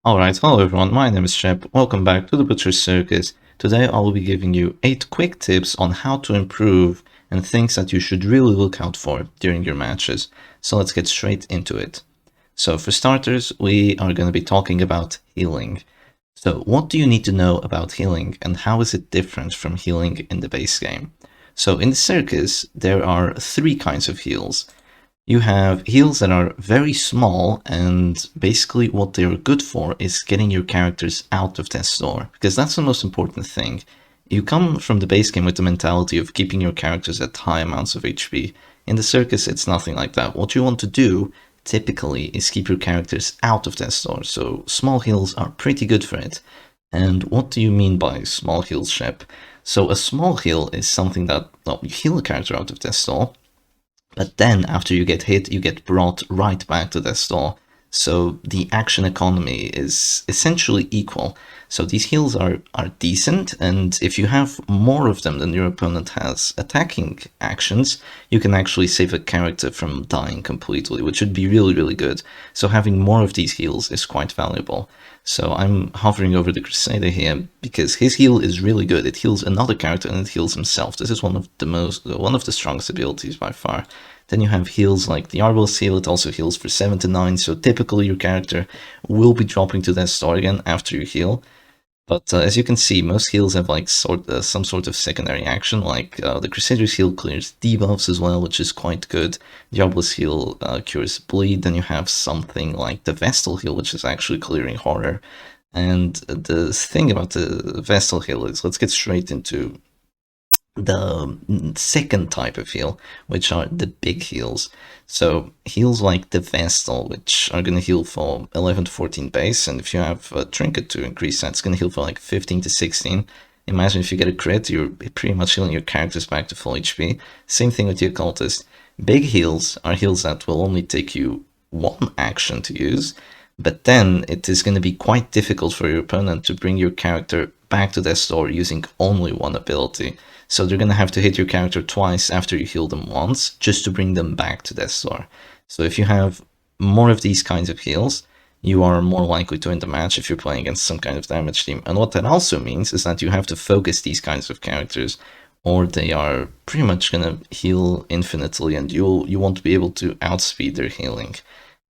Alright, hello everyone, my name is Shep. Welcome back to the Butcher's Circus. Today I will be giving you 8 quick tips on how to improve and things that you should really look out for during your matches. So let's get straight into it. So for starters, we are going to be talking about healing. So what do you need to know about healing and how is it different from healing in the base game? So in the Circus, there are 3 kinds of heals. You have heals that are very small, and basically what they're good for is getting your characters out of death's door, because that's the most important thing. You come from the base game with the mentality of keeping your characters at high amounts of HP. In the Circus, it's nothing like that. What you want to do, typically, is keep your characters out of death's door, so small heals are pretty good for it. And what do you mean by small heals, Shep? So a small heal is something that, well, you heal a character out of death's door, but then after you get hit, you get brought right back to the store. So the action economy is essentially equal. So these heals are decent, and if you have more of them than your opponent has attacking actions, you can actually save a character from dying completely, which would be really, really good. So having more of these heals is quite valuable. So I'm hovering over the Crusader here because his heal is really good. It heals another character and it heals himself. This is one of the strongest abilities by far. Then you have heals like the Arbalest heal. It also heals for 7 to 9. So typically your character will be dropping to that star again after you heal. But as you can see, most heals have like some sort of secondary action, like the Crusader's heal clears debuffs as well, which is quite good. The Arbalest heal cures bleed. Then you have something like the Vestal heal, which is actually clearing horror. And the thing about the Vestal heal is, let's get straight into the second type of heal, which are the big heals. So heals like the Vestal, which are going to heal for 11 to 14 base, and if you have a trinket to increase that, it's going to heal for like 15 to 16. Imagine if you get a crit, you're pretty much healing your characters back to full HP. Same thing with the Occultist. Big heals are heals that will only take you one action to use, but then it is going to be quite difficult for your opponent to bring your character back to their store using only one ability. So they're going to have to hit your character twice after you heal them once, just to bring them back to death's door. So if you have more of these kinds of heals, you are more likely to win the match if you're playing against some kind of damage team. And what that also means is that you have to focus these kinds of characters, or they are pretty much going to heal infinitely, and you won't be able to outspeed their healing.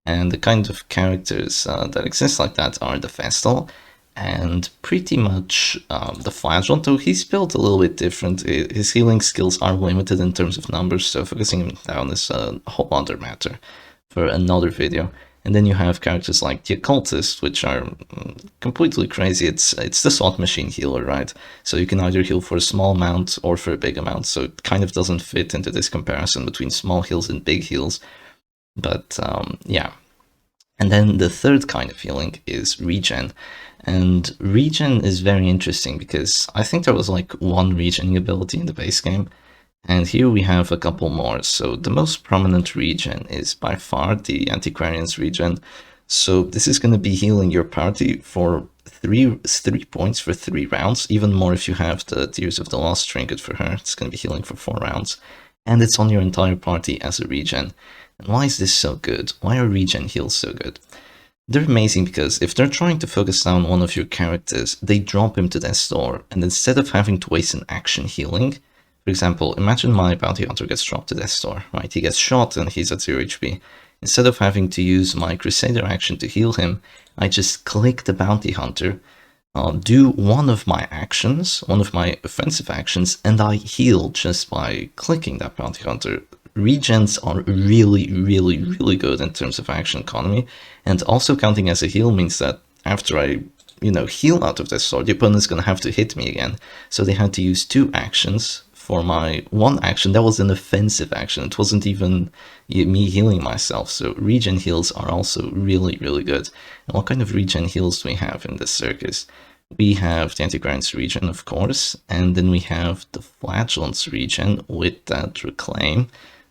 And the kind of characters that exist like that are the Vestal, and pretty much the Flagellant, though he's built a little bit different. His healing skills are limited in terms of numbers, so focusing him down is a whole other matter for another video. And then you have characters like the Occultist, which are completely crazy. It's the slot machine healer, right? So you can either heal for a small amount or for a big amount, so it kind of doesn't fit into this comparison between small heals and big heals. But yeah. And then the third kind of healing is regen. And regen is very interesting because I think there was like one regening ability in the base game, and here we have a couple more. So the most prominent regen is by far the Antiquarian's regen. So this is going to be healing your party for three points for 3 rounds, even more if you have the Tears of the Lost trinket for her. It's going to be healing for 4 rounds, and it's on your entire party as a regen. And why is this so good? Why are regen heals so good? They're amazing because if they're trying to focus down one of your characters, they drop him to death's door, and instead of having to waste an action healing, for example, imagine my bounty hunter gets dropped to death's door, right? He gets shot and he's at 0 HP. Instead of having to use my Crusader action to heal him, I just click the bounty hunter, do one of my actions, one of my offensive actions, and I heal just by clicking that bounty hunter. Regens are really, really, really good in terms of action economy, and also counting as a heal means that after I, heal out of this sword, the opponent's gonna have to hit me again. So they had to use 2 actions for my one action. That was an offensive action. It wasn't even me healing myself. So regen heals are also really, really good. And what kind of regen heals do we have in this circus? We have the Antiquarian's regen, of course, and then we have the Flagellant's regen with that reclaim.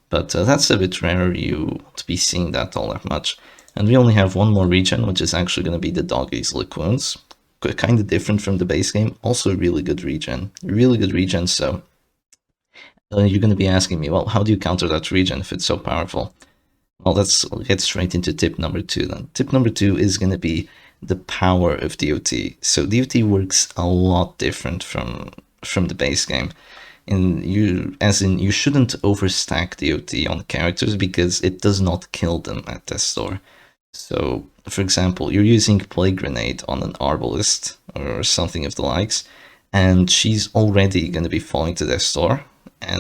But that's a bit rare, you won't be seeing that all that much. And we only have one more regen, which is actually going to be the Doggy's Lick Wounds. Kind of different from the base game, also really good regen. Really good regen, so you're going to be asking me, well, how do you counter that regen if it's so powerful? Well, let's get straight into tip number 2 then. Tip number 2 is going to be the power of DOT. So DOT works a lot different from the base game. You shouldn't overstack DOT on characters because it does not kill them at death's door. So, for example, you're using Plague Grenade on an Arbalist or something of the likes, and she's already going to be falling to death's door,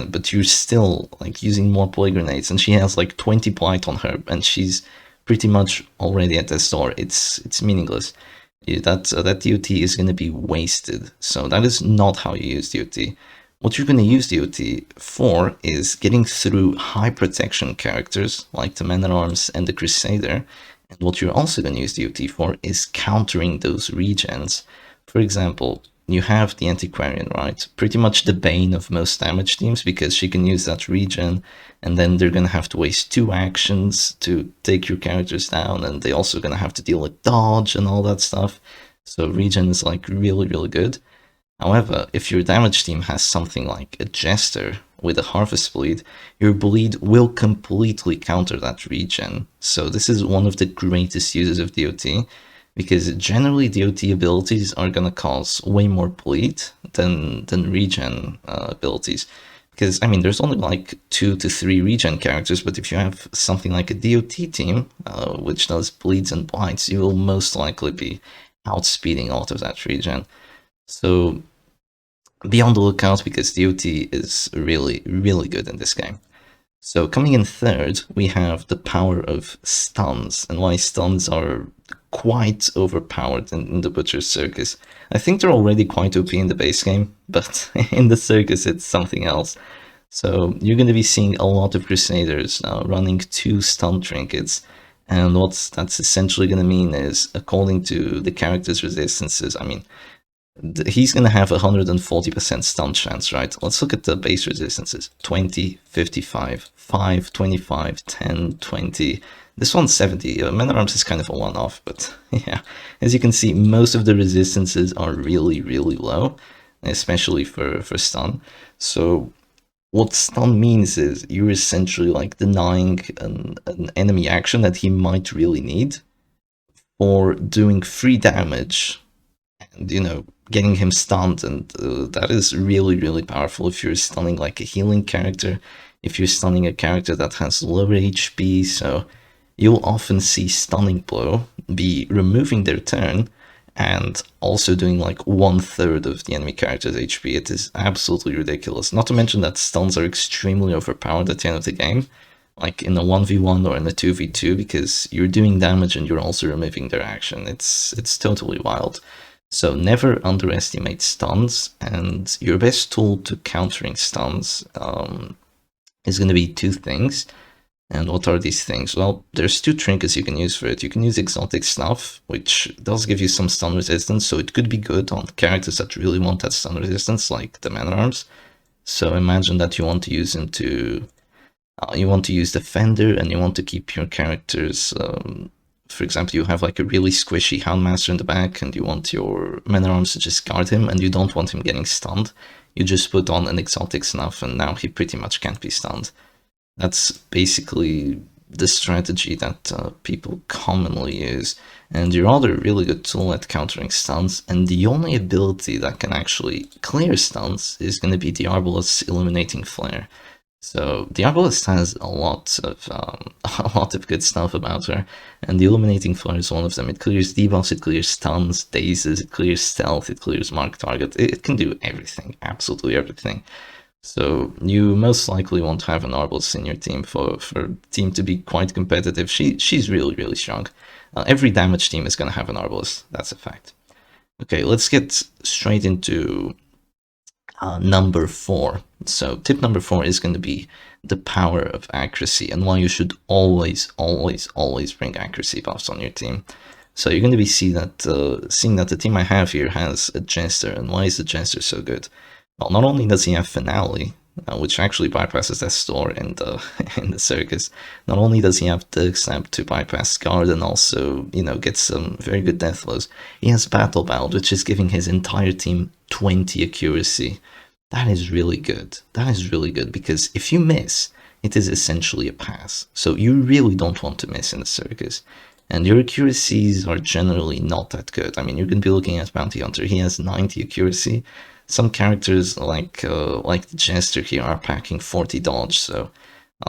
but you're still like using more Plague Grenades, and she has like 20 Blight on her, and she's pretty much already at death's door. It's meaningless. That DOT is going to be wasted. So that is not how you use DOT. What you're going to use DOT for is getting through high protection characters like the Man-at-Arms and the Crusader. And what you're also going to use DOT for is countering those regens. For example, you have the Antiquarian, right? Pretty much the bane of most damage teams because she can use that regen, and then they're going to have to waste 2 actions to take your characters down, and they're also going to have to deal with dodge and all that stuff. So regen is like really, really good. However, if your damage team has something like a Jester with a Harvest Bleed, your bleed will completely counter that regen. So this is one of the greatest uses of DOT, because generally DOT abilities are going to cause way more bleed than regen abilities. Because, I mean, there's only like 2 to 3 regen characters, but if you have something like a DOT team, which does bleeds and blights, you will most likely be outspeeding a lot of that regen. So be on the lookout because DOT is really, really good in this game. So coming in third, we have the power of stuns, and why stuns are quite overpowered in the Butcher's Circus. I think they're already quite OP in the base game, but in the Circus it's something else. So you're going to be seeing a lot of Crusaders running 2 stun trinkets, and what that's essentially going to mean is, according to the character's resistances, I mean, he's going to have 140% stun chance, right? Let's look at the base resistances. 20, 55, 5, 25, 10, 20. This one's 70. Man-at-Arms is kind of a one-off, but yeah. As you can see, most of the resistances are really, really low, especially for stun. So what stun means is you're essentially like denying an enemy action that he might really need for doing free damage and, you know, getting him stunned, and that is really, really powerful if you're stunning like a healing character, if you're stunning a character that has lower HP. So you'll often see Stunning Blow be removing their turn and also doing like 1/3 of the enemy character's HP. It is absolutely ridiculous. Not to mention that stuns are extremely overpowered at the end of the game, like in a 1v1 or in a 2v2, because you're doing damage and you're also removing their action. It's totally wild. So never underestimate stuns, and your best tool to countering stuns is going to be 2 things. And what are these things? Well, there's 2 trinkets you can use for it. You can use Exotic Snuff, which does give you some stun resistance, so it could be good on characters that really want that stun resistance, like the Man-at-Arms. So imagine that you want to use him to... you want to use Defender, and you want to keep your characters... for example, you have like a really squishy Houndmaster in the back, and you want your Man-at-Arms to just guard him, and you don't want him getting stunned. You just put on an Exotic Snuff, and now he pretty much can't be stunned. That's basically the strategy that people commonly use. And your other really good tool at countering stuns, and the only ability that can actually clear stuns, is going to be the Arbalest's Illuminating Flare. So the Arbalest has a lot of good stuff about her, and the Illuminating Flare is one of them. It clears debuffs, it clears stuns, dazes, it clears stealth, it clears mark target. It can do everything, absolutely everything. So you most likely want to have an Arbalest in your team for the team to be quite competitive. She's really, really strong. Every damage team is going to have an Arbalest, that's a fact. Okay, let's get straight into number 4. So tip number 4 is going to be the power of accuracy, and why you should always, always, always bring accuracy buffs on your team. So you're going to be seeing that the team I have here has a Jester, and why is the Jester so good? Well, not only does he have Finale, which actually bypasses that store in the Circus, not only does he have Dirk Stab to bypass Guard and also, you know, get some very good death blows, he has Battle Bound, which is giving his entire team 20 accuracy. That is really good. That is really good, because if you miss, it is essentially a pass. So you really don't want to miss in the Circus. and your accuracies are generally not that good. I mean, you're going to be looking at Bounty Hunter. He has 90 accuracy. Some characters like the Jester here are packing 40 dodge, so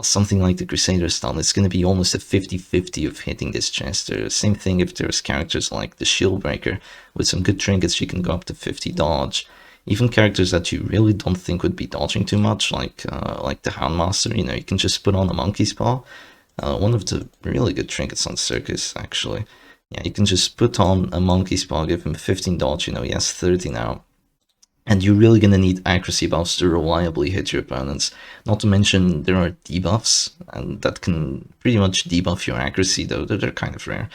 something like the Crusader style, it's going to be almost a 50-50 of hitting this Jester. Same thing if there's characters like the Shieldbreaker. With some good trinkets, you can go up to 50 dodge. Even characters that you really don't think would be dodging too much, like the Houndmaster, you know, you can just put on a Monkey's Paw. One of the really good trinkets on Circus, actually. Yeah, you can just put on a Monkey's Paw, give him 15 dodge, you know, he has 30 now. And you're really going to need accuracy buffs to reliably hit your opponents. Not to mention there are debuffs, and that can pretty much debuff your accuracy, though they're kind of rare.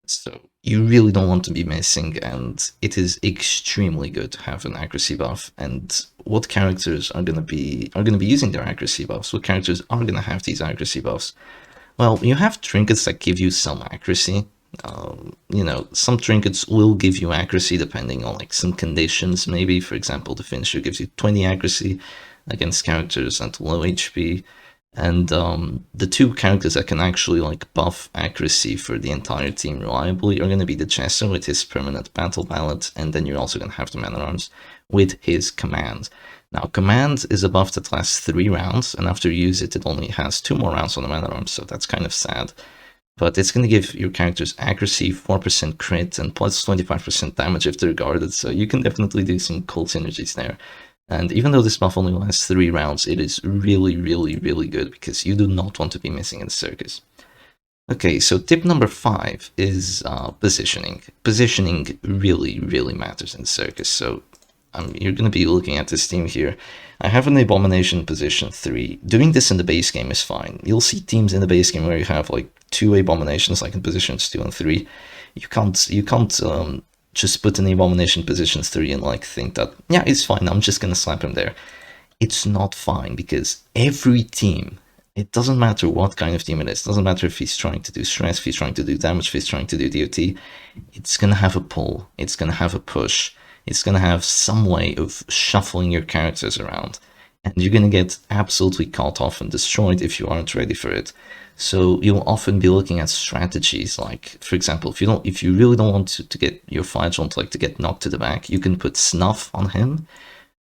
So you really don't want to be missing, and it is extremely good to have an accuracy buff. And what characters are going to be using their accuracy buffs? What characters are going to have these accuracy buffs? Well, you have trinkets that give you some accuracy. You know, some trinkets will give you accuracy depending on like some conditions. Maybe, for example, the finisher gives you 20 accuracy against characters at low HP. And the two characters that can actually like buff accuracy for the entire team reliably are going to be the Jester with his permanent battle ballad, and then you're also going to have the Man-at-Arms with his command. Now, command is a buff that lasts 3 rounds, and after you use it, it only has 2 more rounds on the Man-at-Arms, so that's kind of sad. But it's going to give your characters accuracy, 4% crit, and plus 25% damage if they're guarded, so you can definitely do some cool synergies there. And even though this buff only lasts 3 rounds, it is really, really, really good, because you do not want to be missing in the Circus. Okay, so tip number 5 is positioning. Positioning really, really matters in the Circus, so you're going to be looking at this team here. I have an Abomination position 3. Doing this in the base game is fine. You'll see teams in the base game where you have like 2 Abominations, like in positions 2 and 3. You can't just put an Abomination position 3 and like think that, yeah, it's fine, I'm just going to slap him there. It's not fine, because every team, it doesn't matter what kind of team it is, it doesn't matter if he's trying to do stress, if he's trying to do damage, if he's trying to do DOT, it's going to have a pull, it's going to have a push. It's going to have some way of shuffling your characters around, and you're going to get absolutely caught off and destroyed if you aren't ready for it. So you'll often be looking at strategies like, for example, if you really don't want to get your Flagellant like to get knocked to the back, you can put Snuff on him,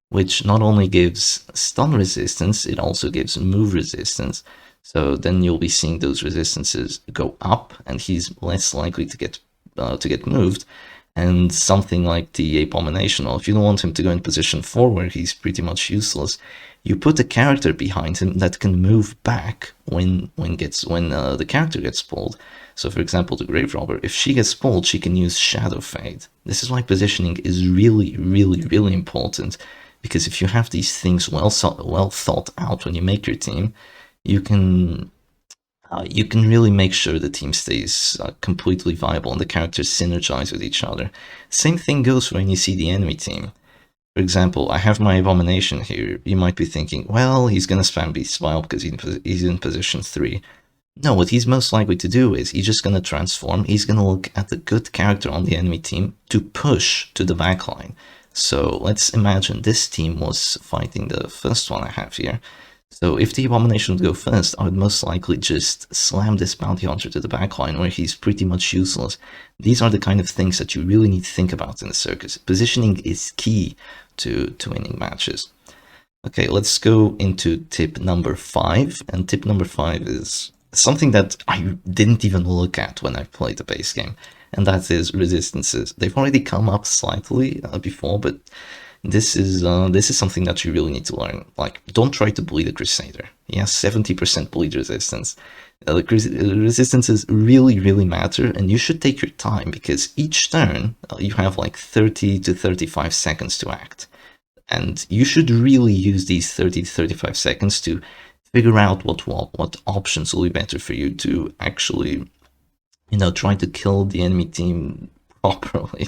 which not only gives stun resistance, it also gives move resistance. So then you'll be seeing those resistances go up, and he's less likely to get moved. And something like the Abomination, or if you don't want him to go in position 4 where he's pretty much useless, you put a character behind him that can move back when the character gets pulled. So for example, the Grave Robber, if she gets pulled, she can use Shadow Fade. This is why positioning is really, really, really important, because if you have these things well thought out when you make your team, you can really make sure the team stays completely viable and the characters synergize with each other. Same thing goes when you see the enemy team. For example, I have my Abomination here. You might be thinking, well, he's going to spam Beast Vile because he's in position 3. No, what he's most likely to do is he's just going to transform. He's going to look at the good character on the enemy team to push to the backline. So let's imagine this team was fighting the first one I have here. So if the Abomination would go first, I would most likely just slam this Bounty Hunter to the backline where he's pretty much useless. These are the kind of things that you really need to think about in the Circus. Positioning is key to winning matches. Okay, let's go into tip number 5. And tip number 5 is something that I didn't even look at when I played the base game. And that is resistances. They've already come up slightly before, but this is something that you really need to learn. Like, don't try to bleed a Crusader. He has 70% bleed resistance. The resistances really, really matter, and you should take your time, because each turn you have like 30 to 35 seconds to act. And you should really use these 30 to 35 seconds to figure out what options will be better for you to actually, you know, try to kill the enemy team properly.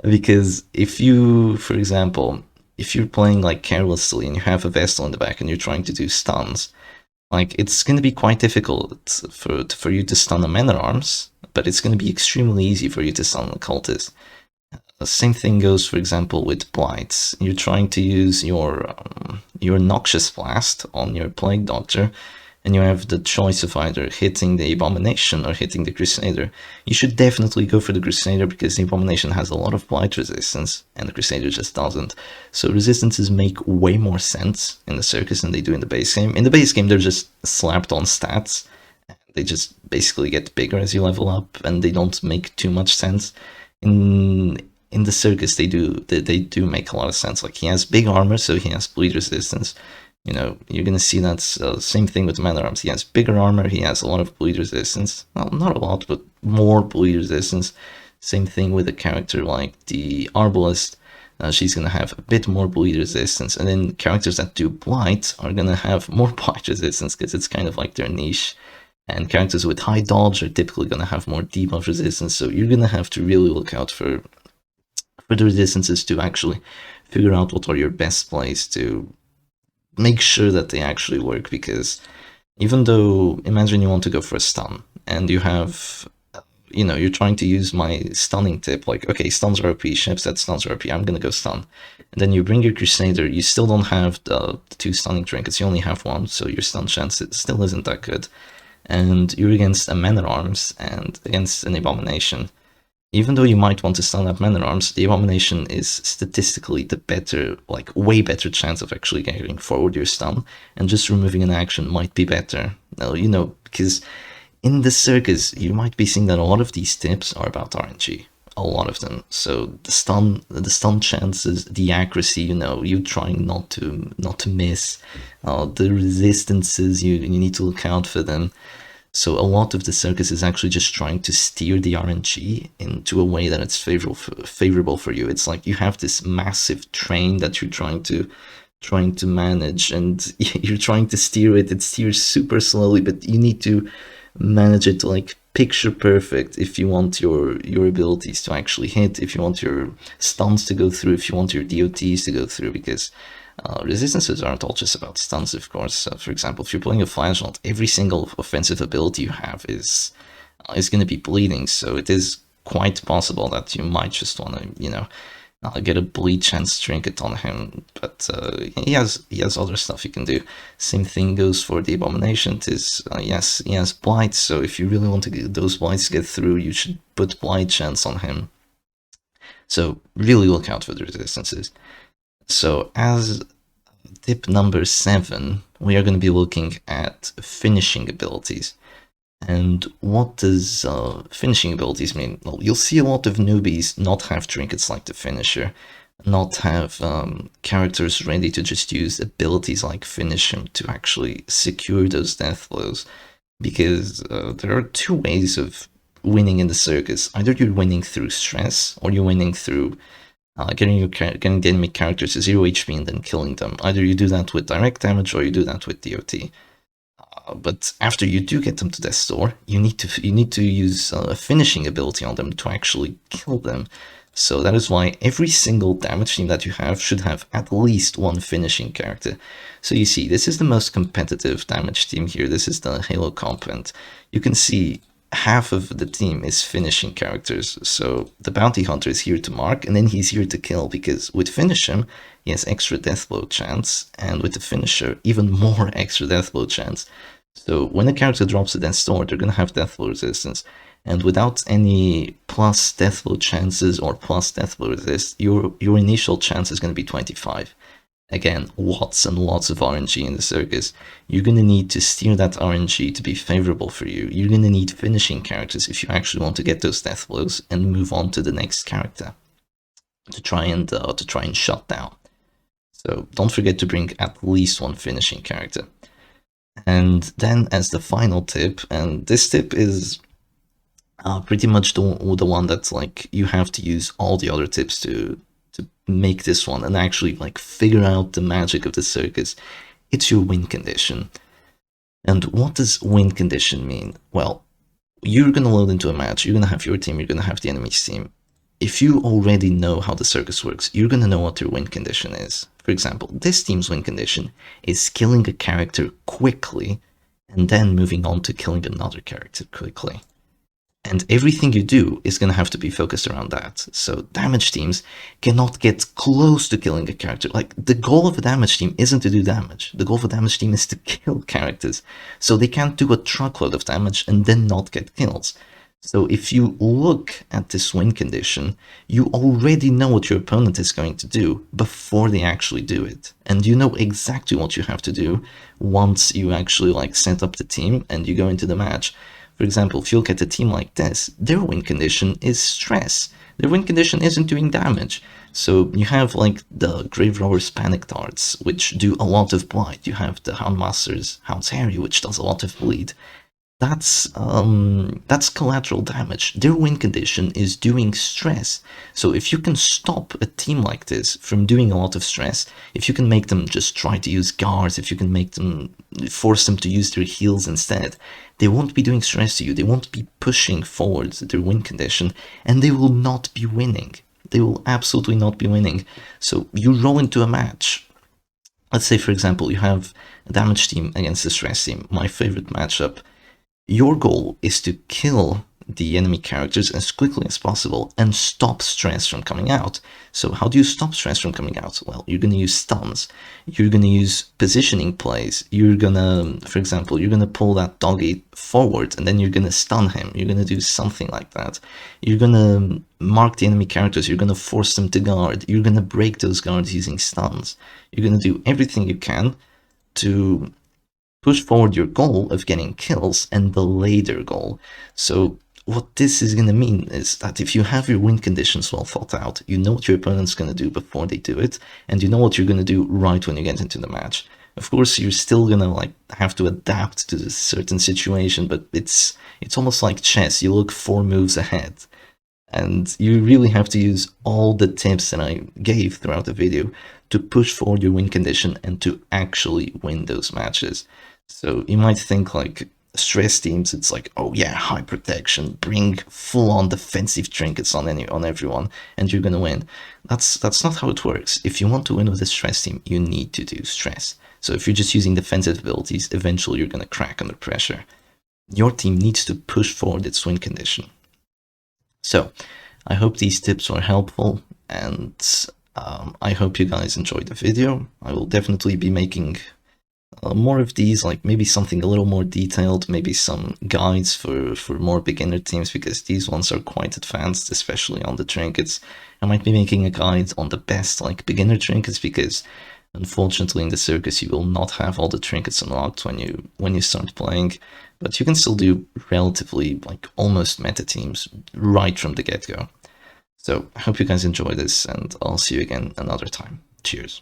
Because if you, for example, if you're playing like carelessly and you have a Vestal in the back and you're trying to do stuns, like, it's going to be quite difficult for you to stun a Man-at-Arms, but it's going to be extremely easy for you to stun a Cultist. The same thing goes, for example, with Blights. You're trying to use your Noxious Blast on your Plague Doctor, and you have the choice of either hitting the Abomination or hitting the Crusader, you should definitely go for the Crusader because the Abomination has a lot of blight resistance and the Crusader just doesn't. So resistances make way more sense in the Circus than they do in the base game. In the base game, they're just slapped on stats. They just basically get bigger as you level up, and they don't make too much sense. In the Circus, they do make a lot of sense. Like, he has big armor, so he has bleed resistance. You know, you're gonna see that same thing with Man-at-Arms. He has bigger armor, he has a lot of bleed resistance. Well, not a lot, but more bleed resistance. Same thing with a character like the Arbalest. She's gonna have a bit more bleed resistance, and then characters that do blight are gonna have more blight resistance because it's kind of like their niche. And characters with high dodge are typically gonna have more debuff resistance, so you're gonna have to really look out for the resistances to actually figure out what are your best plays to make sure that they actually work. Because even though, imagine you want to go for a stun and you have, you know, you're trying to use my stunning tip, like, okay, stuns are OP, Shep said stuns are OP, I'm gonna go stun. And then you bring your Crusader, you still don't have the 2 stunning trinkets, you only have 1, so your stun chance still isn't that good. And you're against a Man-at-Arms and against an Abomination. Even though you might want to stun that Man-at-Arms, the Abomination is statistically the better, like, way better chance of actually getting forward your stun, and just removing an action might be better. Now, you know, because in the Circus, you might be seeing that a lot of these tips are about RNG. A lot of them. So the stun chances, the accuracy, you know, you trying not to miss, the resistances, you need to look out for them. So a lot of the Circus is actually just trying to steer the RNG into a way that it's favorable for you. It's like you have this massive train that you're trying to manage, and you're trying to steer it. It steers super slowly, but you need to manage it to, like, picture perfect if you want your abilities to actually hit, if you want your stuns to go through, if you want your DOTs to go through, because resistances aren't all just about stuns, of course. For example, if you're playing a Flashlight, every single offensive ability you have is going to be bleeding, so it is quite possible that you might just want to, you know, get a bleed chance trinket on him, but he has other stuff you can do. Same thing goes for the Abomination. Yes, he has blight, so if you really want to get those blights to get through, you should put blight chance on him. So really look out for the resistances. So as tip number 7, we are going to be looking at finishing abilities. And what does finishing abilities mean? Well, you'll see a lot of newbies not have trinkets like the finisher, not have characters ready to just use abilities like finish him to actually secure those death blows. Because there are 2 ways of winning in the Circus. Either you're winning through stress, or you're winning through getting the enemy characters to 0 HP and then killing them. Either you do that with direct damage, or you do that with DOT. But after you do get them to death's door, you need to use a finishing ability on them to actually kill them. So that is why every single damage team that you have should have at least 1 finishing character. So you see, this is the most competitive damage team here. This is the Halo comp, and you can see half of the team is finishing characters. So the Bounty Hunter is here to mark, and then he's here to kill, because with finish him, he has extra death blow chance, and with the finisher, even more extra death blow chance. So when a character drops a death's door, they're going to have death blow resistance, and without any plus death blow chances or plus death blow resist, your initial chance is going to be 25. Again, lots and lots of RNG in the Circus. You're going to need to steer that RNG to be favorable for you. You're going to need finishing characters if you actually want to get those death blows and move on to the next character to try and shut down. So don't forget to bring at least 1 finishing character. And then as the final tip, and this tip is pretty much the one that's like you have to use all the other tips to make this one and actually like figure out the magic of the Circus. It's your win condition. And what does win condition mean? Well, you're going to load into a match, you're going to have your team, you're going to have the enemy's team. If you already know how the Circus works, you're going to know what your win condition is. For example, this team's win condition is killing a character quickly and then moving on to killing another character quickly. And everything you do is going to have to be focused around that. So damage teams cannot get close to killing a character. Like, the goal of a damage team isn't to do damage. The goal of a damage team is to kill characters. So they can't do a truckload of damage and then not get kills. So if you look at this win condition, you already know what your opponent is going to do before they actually do it. And you know exactly what you have to do once you actually like set up the team and you go into the match. For example, if you look at a team like this, their win condition is stress. Their win condition isn't doing damage. So you have like the Grave Robbers Panic Darts, which do a lot of blight. You have the Houndmaster's Hound's Harry, which does a lot of bleed. That's collateral damage. Their win condition is doing stress. So if you can stop a team like this from doing a lot of stress, if you can make them just try to use guards, if you can make them force them to use their heals instead, they won't be doing stress to you. They won't be pushing forward their win condition, and they will not be winning. They will absolutely not be winning. So you roll into a match. Let's say, for example, you have a damage team against a stress team. My favorite matchup. Your goal is to kill the enemy characters as quickly as possible and stop stress from coming out. So how do you stop stress from coming out? Well, you're going to use stuns. You're going to use positioning plays. You're going to, for example, you're going to pull that doggy forward and then you're going to stun him. You're going to do something like that. You're going to mark the enemy characters. You're going to force them to guard. You're going to break those guards using stuns. You're going to do everything you can to push forward your goal of getting kills and delay their goal. So what this is going to mean is that if you have your win conditions well thought out, you know what your opponent's going to do before they do it, and you know what you're going to do right when you get into the match. Of course, you're still going to like have to adapt to this certain situation, but it's almost like chess. You look 4 moves ahead. And you really have to use all the tips that I gave throughout the video to push forward your win condition and to actually win those matches. So you might think like stress teams, it's like, oh yeah, high protection, bring full-on defensive trinkets on everyone, and you're gonna win. That's not how it works. If you want to win with a stress team, you need to do stress. So if you're just using defensive abilities, eventually you're gonna crack under pressure. Your team needs to push forward its win condition. So I hope these tips were helpful, and I hope you guys enjoyed the video. I will definitely be making more of these, like maybe something a little more detailed, maybe some guides for more beginner teams, because these ones are quite advanced, especially on the trinkets. I might be making a guide on the best like beginner trinkets, because unfortunately in the Circus you will not have all the trinkets unlocked when you start playing, but you can still do relatively like almost meta teams right from the get-go. So I hope you guys enjoy this, and I'll see you again another time. Cheers.